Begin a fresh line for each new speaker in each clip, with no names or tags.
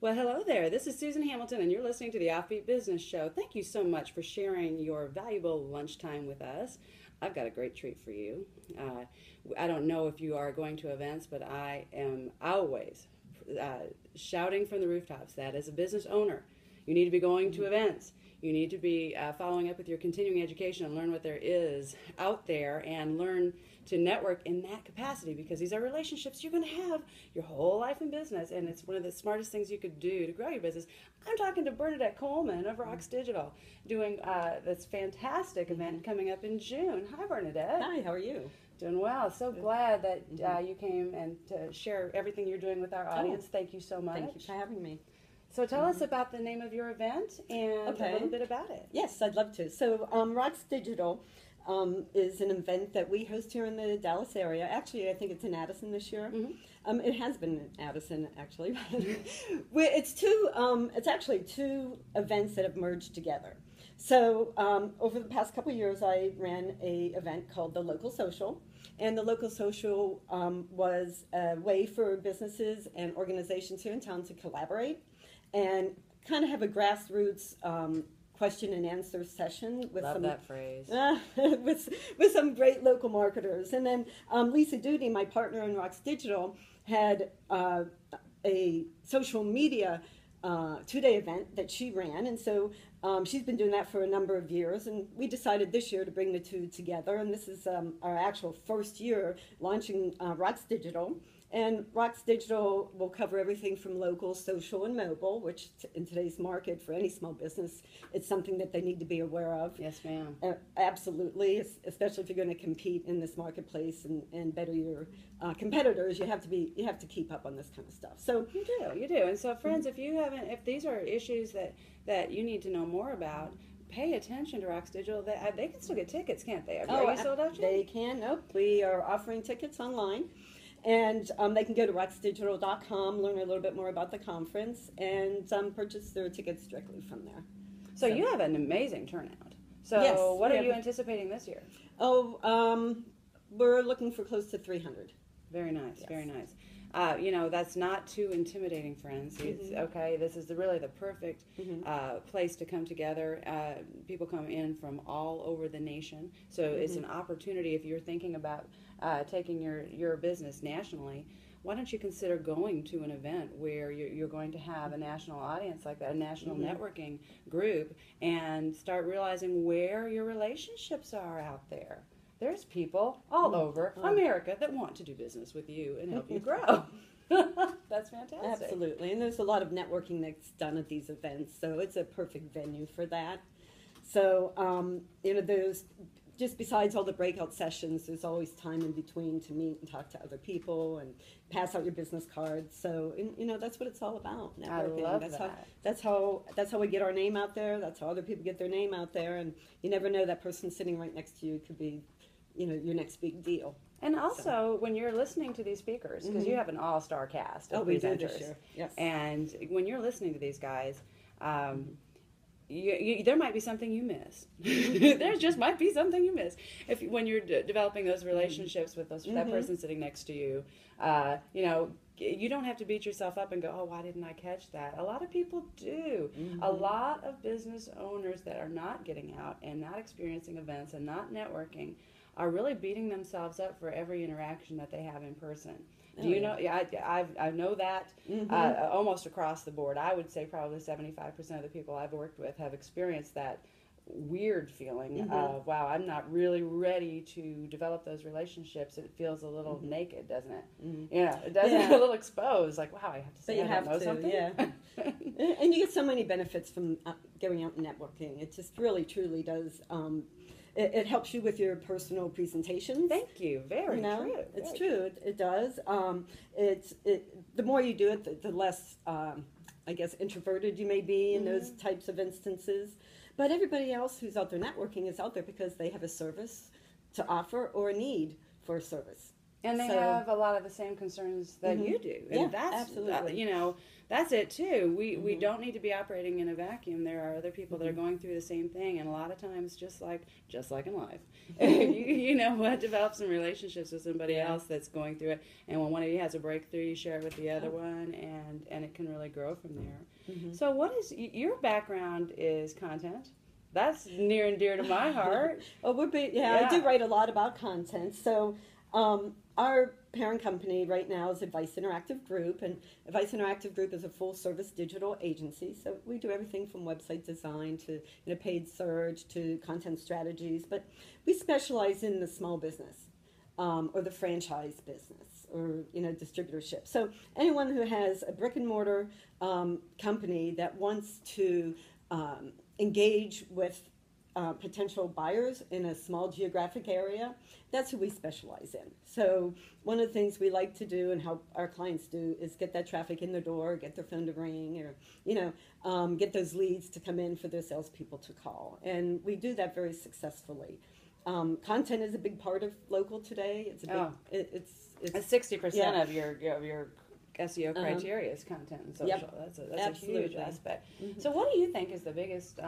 Well, hello there. This is Susan Hamilton, and you're listening to the Offbeat Business Show. Thank you so much for sharing your valuable lunchtime with us. I've got a great treat for you. I don't know if you are going to events, but I am always shouting from the rooftops that as a business owner, you need to be going to events. You need to be following up with your continuing education and learn what there is out there and learn to network in that capacity, because these are relationships you're going to have your whole life in business, and it's one of the smartest things you could do to grow your business. I'm talking to Bernadette Coleman of Rox Digital, doing this fantastic event coming up in June. Hi, Bernadette.
Hi, how are you?
Doing well. So glad that you came and to share everything you're doing with our audience. Thank you so much.
Thank you for having me.
So tell us about the name of your event and a little bit about it.
Yes, I'd love to. So Rox Digital is an event that we host here in the Dallas area. Actually, I think it's in Addison this year. It has been in Addison, actually. It's actually two events that have merged together. So over the past couple of years, I ran an event called the Local Social. And the Local Social was a way for businesses and organizations here in town to collaborate and kind of have a grassroots question and answer session with
that phrase.
with some great local marketers. And then Lisa Duty, my partner in Rox Digital, had a social media two-day event that she ran, and so she's been doing that for a number of years, and we decided this year to bring the two together, and this is our actual first year launching Rox Digital. And Rox Digital will cover everything from local, social, and mobile, which in today's market for any small business, it's something that they need to be aware of.
Yes, ma'am.
Absolutely, especially if you're going to compete in this marketplace and better your competitors, you have to keep up on this kind of stuff. So
you do. And so, friends, if these are issues that you need to know more about, pay attention to Rox Digital. They can still get tickets, can't they? Are you sold out yet?
They can. Nope. We are offering tickets online. And they can go to roxdigital.com, learn a little bit more about the conference, and purchase their tickets directly from there.
So you have an amazing turnout. So
yes,
what are you anticipating this year?
We're looking for close to 300.
Very nice, yes. Very nice. That's not too intimidating, friends. It's okay. This is really the perfect place to come together. People come in from all over the nation, so it's an opportunity. If you're thinking about taking your business nationally, why don't you consider going to an event where you're going to have a national audience like that, a national networking group, and start realizing where your relationships are out there. There's people all over America that want to do business with you and help you grow. That's fantastic.
Absolutely. And there's a lot of networking that's done at these events, so it's a perfect venue for that. So, there's just besides all the breakout sessions, there's always time in between to meet and talk to other people and pass out your business cards. So, that's what it's all about. Networking.
I love
that's how we get our name out there. That's how other people get their name out there. And you never know, that person sitting right next to you could be, your next big deal.
And also, when you're listening to these speakers, because you have an all-star cast of presenters,
we do this year. Yes.
And when you're listening to these guys, there might be something you miss. There just might be something you miss when you're developing those relationships with that person sitting next to you. You don't have to beat yourself up and go, oh, why didn't I catch that? A lot of people do. A lot of business owners that are not getting out and not experiencing events and not networking are really beating themselves up for every interaction that they have in person. Do you know? Yeah, I know that almost across the board. I would say probably 75% of the people I've worked with have experienced that weird feeling of, wow, I'm not really ready to develop those relationships. It feels a little naked, doesn't it? It does a little exposed, like, wow, I have to say I don't know something.
Yeah. And you get so many benefits from going out and networking. It just really, truly does. It helps you with your personal presentations.
Thank you. Very true.
It's true. It does. The more you do it, the less, I guess, introverted you may be in those types of instances. But everybody else who's out there networking is out there because they have a service to offer or a need for a service.
And they
So-
have a lot of the same concerns that you do. And
Yeah,
that's,
absolutely.
that's it too. We don't need to be operating in a vacuum. There are other people that are going through the same thing. And a lot of times, just like in life, you know what, develop some relationships with somebody else that's going through it. And when one of you has a breakthrough, you share it with the other one, and it can really grow from there. So what is, your background is content. That's near and dear to my heart.
Oh, I do write a lot about content. So our parent company right now is Advice Interactive Group, and Advice Interactive Group is a full-service digital agency. So we do everything from website design to paid search to content strategies, but we specialize in the small business or the franchise business or distributorship. So anyone who has a brick and mortar company that wants to engage with potential buyers in a small geographic area, that's who we specialize in. So one of the things we like to do and help our clients do is get that traffic in the door, get their phone to ring, or get those leads to come in for their salespeople to call. And we do that very successfully. Content is a big part of local today. It's a big, it's
60% of your SEO criteria is content and social.
Yep.
That's a huge aspect. So what do you think is the biggest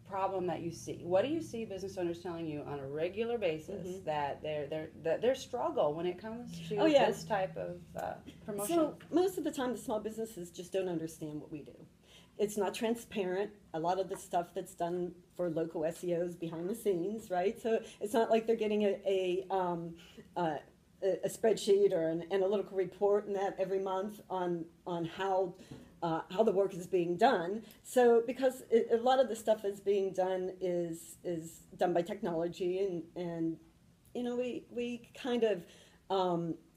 problem that you see? What do you see business owners telling you on a regular basis that their struggle when it comes to this type of promotion?
So most of the time, the small businesses just don't understand what we do. It's not transparent. A lot of the stuff that's done for local SEOs behind the scenes, right? So it's not like they're getting a spreadsheet or an analytical report and that every month on how the work is being done. So because a lot of the stuff that's being done is done by technology, and we kind of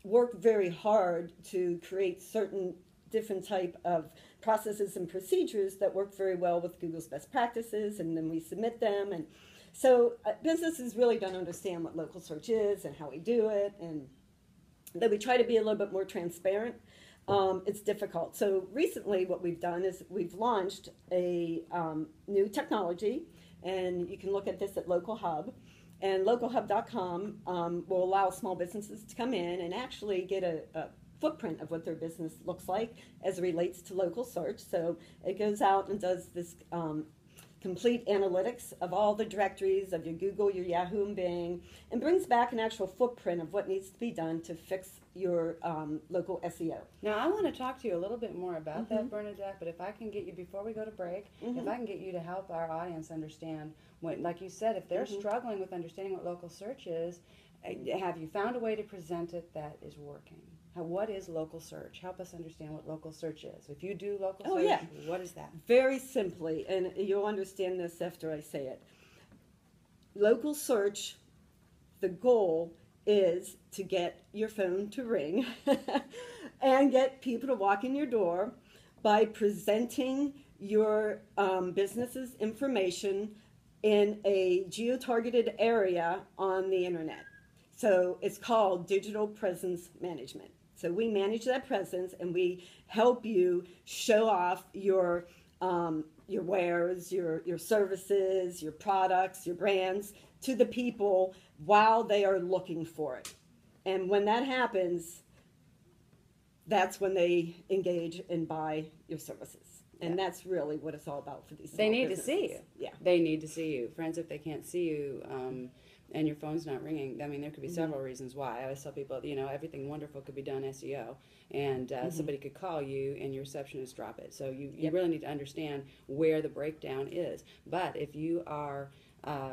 work very hard to create certain different type of processes and procedures that work very well with Google's best practices, and then we submit them. And so businesses really don't understand what local search is and how we do it, and that we try to be a little bit more transparent. It's difficult. So recently what we've done is we've launched a new technology, and you can look at this at Local Hub. And localhub.com will allow small businesses to come in and actually get a footprint of what their business looks like as it relates to local search. So it goes out and does this complete analytics of all the directories of your Google, your Yahoo, and Bing, and brings back an actual footprint of what needs to be done to fix your local SEO.
Now, I want to talk to you a little bit more about that, Bernadette, but if I can get you, before we go to break, if I can get you to help our audience understand, like you said, if they're struggling with understanding what local search is, have you found a way to present it that is working? What is local search? Help us understand what local search is. If you do local search, what is that?
Very simply, and you'll understand this after I say it. Local search, the goal is to get your phone to ring and get people to walk in your door by presenting your business's information in a geo-targeted area on the internet. So it's called digital presence management. So we manage that presence, and we help you show off your wares, your services, your products, your brands to the people while they are looking for it. And when that happens, that's when they engage and buy your services. And that's really what it's all about for these small
They need
businesses.
to see you.
Yeah.
They need to see you. Friends, if they can't see you, and your phone's not ringing, I mean, there could be several reasons why. I always tell people, everything wonderful could be done SEO, and somebody could call you and your receptionist drop it. So you really need to understand where the breakdown is. But if you are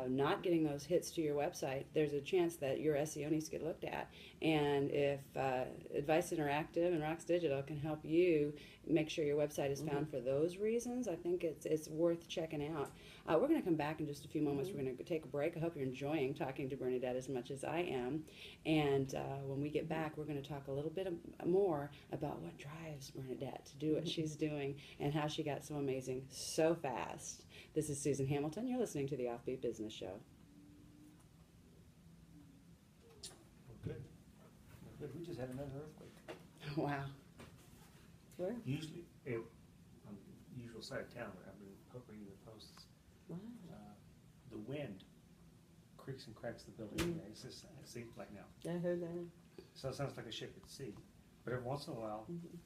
not getting those hits to your website, there's a chance that your SEO needs to get looked at. And if Advice Interactive and Rocks Digital can help you make sure your website is found for those reasons, I think it's worth checking out. We're going to come back in just a few moments. We're going to take a break. I hope you're enjoying talking to Bernadette as much as I am. And when we get back, we're going to talk a little bit more about what drives Bernadette to do what she's doing and how she got so amazing so fast. This is Susan Hamilton. You're listening to the Offbeat Business Show.
Good. We just had another earthquake.
Wow.
Where?
Usually, on the usual side of town where I've been reading the posts,
Wow.
the wind creaks and cracks the building.
Mm.
It's just, see, like now.
I heard that.
So it sounds like a ship at sea. But every once in a while,
Mhm.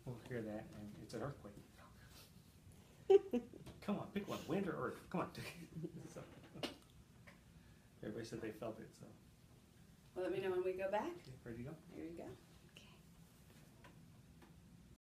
we'll hear that, and it's an earthquake. Come on, pick one, wind or earth. Come on. So, everybody said they felt it, so
Well, let me know when we go back.
ready to go?
Here you go.